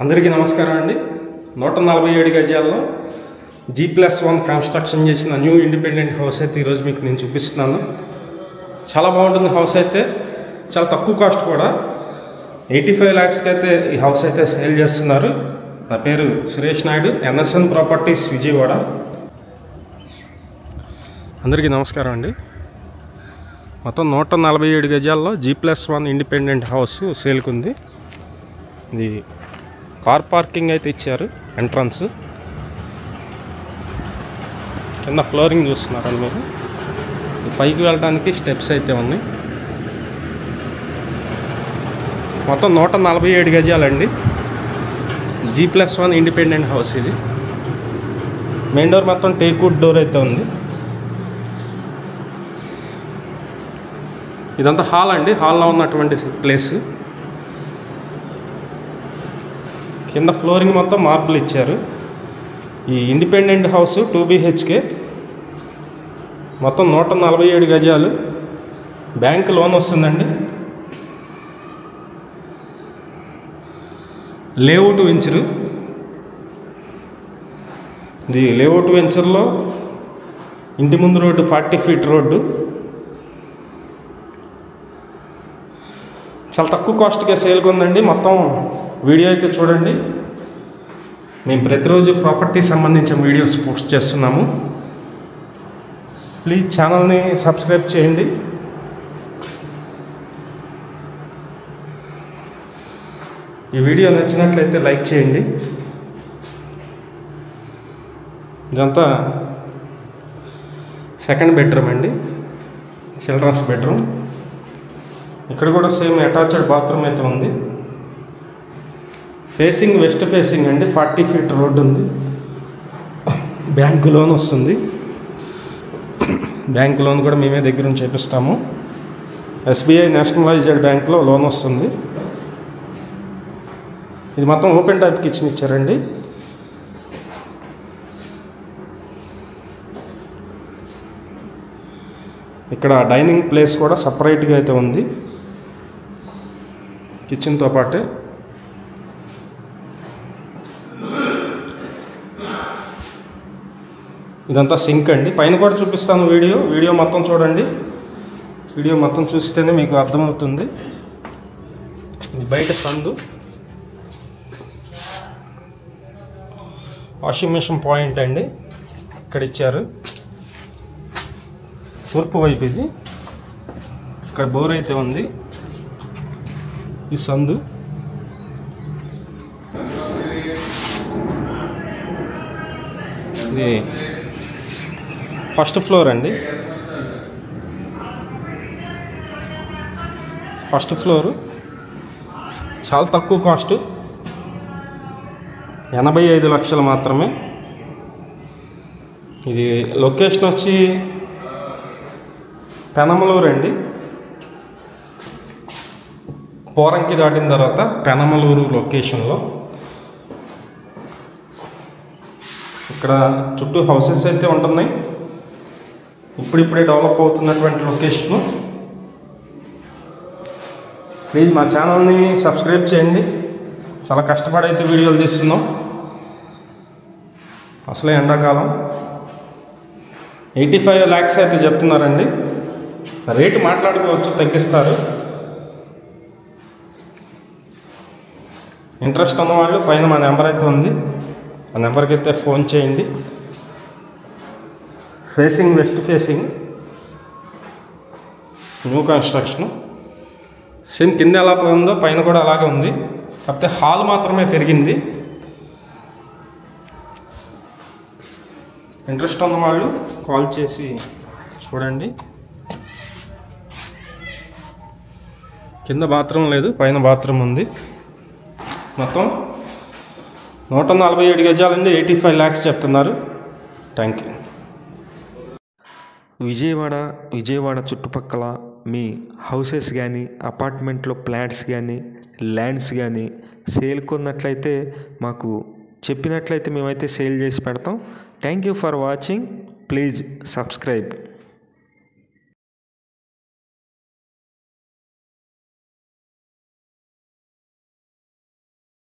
అందరికీ నమస్కారం అండి. 147 గజాల్లో G+1 కన్స్ట్రక్షన్ చేసిన న్యూ ఇండిపెండెంట్ హౌస్ అయితే ఈరోజు మీకు నేను చూపిస్తున్నాను. చాలా బాగుంటుంది హౌస్ అయితే, చాలా తక్కువ కాస్ట్ కూడా. 85 lakhsకి అయితే ఈ హౌస్ అయితే సేల్ చేస్తున్నారు. నా పేరు సురేష్ నాయుడు, NSN ప్రాపర్టీస్ విజయవాడ. అందరికీ నమస్కారం అండి. మొత్తం 147 గజాల్లో G+1 ఇండిపెండెంట్ హౌస్ సేల్కి ఉంది. ఇది కార్ పార్కింగ్ అయితే ఇచ్చారు. ఎంట్రన్స్ కింద ఫ్లోరింగ్ చూస్తున్నారండి మీరు. పైకి వెళ్ళడానికి స్టెప్స్ అయితే ఉన్నాయి. మొత్తం 147 గజాలండి. G+1 ఇండిపెండెంట్ హౌస్ ఇది. మెయిన్ డోర్ మొత్తం టేక్వుడ్ డోర్ అయితే ఉంది. ఇదంతా హాల్ అండి. హాల్లో ఉన్నటువంటి ప్లేస్. కింద ఫ్లోరింగ్ మొత్తం మార్బుల్ ఇచ్చారు. ఈ ఇండిపెండెంట్ హౌస్ 2 BHK, మొత్తం 147 గజాలు. బ్యాంక్ లోన్ వస్తుందండి. Layout venture. ఇది లేఅవుట్ వెంచర్లో ఇంటి ముందు రోడ్డు 40 feet రోడ్డు. చాలా తక్కువ కాస్ట్గా సేల్గా ఉందండి. మొత్తం వీడియో అయితే చూడండి. మేము ప్రతిరోజు ప్రాపర్టీ సంబంధించిన వీడియోస్ పోస్ట్ చేస్తున్నాము. ప్లీజ్ ఛానల్ని సబ్స్క్రైబ్ చేయండి. ఈ వీడియో నచ్చినట్లయితే లైక్ చేయండి. ఇదంతా సెకండ్ బెడ్రూమ్ అండి, చిల్డ్రన్స్ బెడ్రూమ్. ఇక్కడ కూడా సేమ్ అటాచ్డ్ బాత్రూమ్ అయితే ఉంది. ఫేసింగ్ వెస్ట్ ఫేసింగ్ అండి. 40 feet రోడ్డు ఉంది. బ్యాంక్ లోన్ వస్తుంది. బ్యాంక్ లోన్ కూడా మేమే దగ్గర నుంచి చేపిస్తాము. SBI నేషనలైజ్డ్ బ్యాంక్లో లోన్ వస్తుంది. ఇది మొత్తం ఓపెన్ టైప్ కిచెన్ ఇచ్చారండి. ఇక్కడ డైనింగ్ ప్లేస్ కూడా సపరేట్గా అయితే ఉంది కిచెన్తో పాటే. ఇదంతా సింక్ అండి. పైన కూడా చూపిస్తాను. వీడియో మొత్తం చూడండి. వీడియో మొత్తం చూస్తేనే మీకు అర్థమవుతుంది. ఇది బయట సందు. వాషింగ్ మెషిన్ పాయింట్ అండి ఇక్కడ ఇచ్చారు. తూర్పు వైపు ఇది. ఇక్కడ బోర్ అయితే ఉంది. ఈ సందు. ఇది ఫస్ట్ ఫ్లోర్ అండి. ఫస్ట్ ఫ్లోరు చాలా తక్కువ కాస్ట్, 85 లక్షలు మాత్రమే. ఇది లొకేషన్ వచ్చి పెనమలూరు అండి. పోరంకి దాటిన తర్వాత పెనమలూరు లొకేషన్లో. ఇక్కడ చుట్టూ హౌసెస్ అయితే ఉంటున్నాయి. ఇప్పుడిప్పుడే డెవలప్ అవుతున్నటువంటి లొకేషను. ప్లీజ్ మా ఛానల్ని సబ్స్క్రైబ్ చేయండి. చాలా కష్టపడి అయితే వీడియోలు తీస్తున్నాం. అసలే ఎండాకాలం. 85 lakhs అయితే చెప్తున్నారండి. రేటు మాట్లాడుకోవచ్చు, తగ్గిస్తారు. ఇంట్రెస్ట్ ఉన్నవాళ్ళు పైన మా నెంబర్ అయితే ఉంది. ఆ నెంబర్కి అయితే ఫోన్ చేయండి. Facing west facing, new construction. Same కింద ఎలా ఉందో పైన కూడా అలాగే ఉంది. కాకపోతే హాల్ మాత్రమే పెరిగింది. ఇంట్రెస్ట్ ఉన్నవాళ్ళు కాల్ చేసి చూడండి. కింద బాత్రూమ్ లేదు, పైన బాత్రూమ్ ఉంది. మొత్తం 147 గజాలండి. 85 lakhs చెప్తున్నారు. Thank you. విజయవాడ చుట్టుపక్కల మీ హౌసెస్ కానీ, అపార్ట్మెంట్లో ఫ్లాట్స్ కానీ, ల్యాండ్స్ కానీ సేల్ కొన్నట్లయితే మాకు చెప్పినట్లయితే మేమైతే సేల్ చేసి పెడతాం. Thank you for watching. Please subscribe.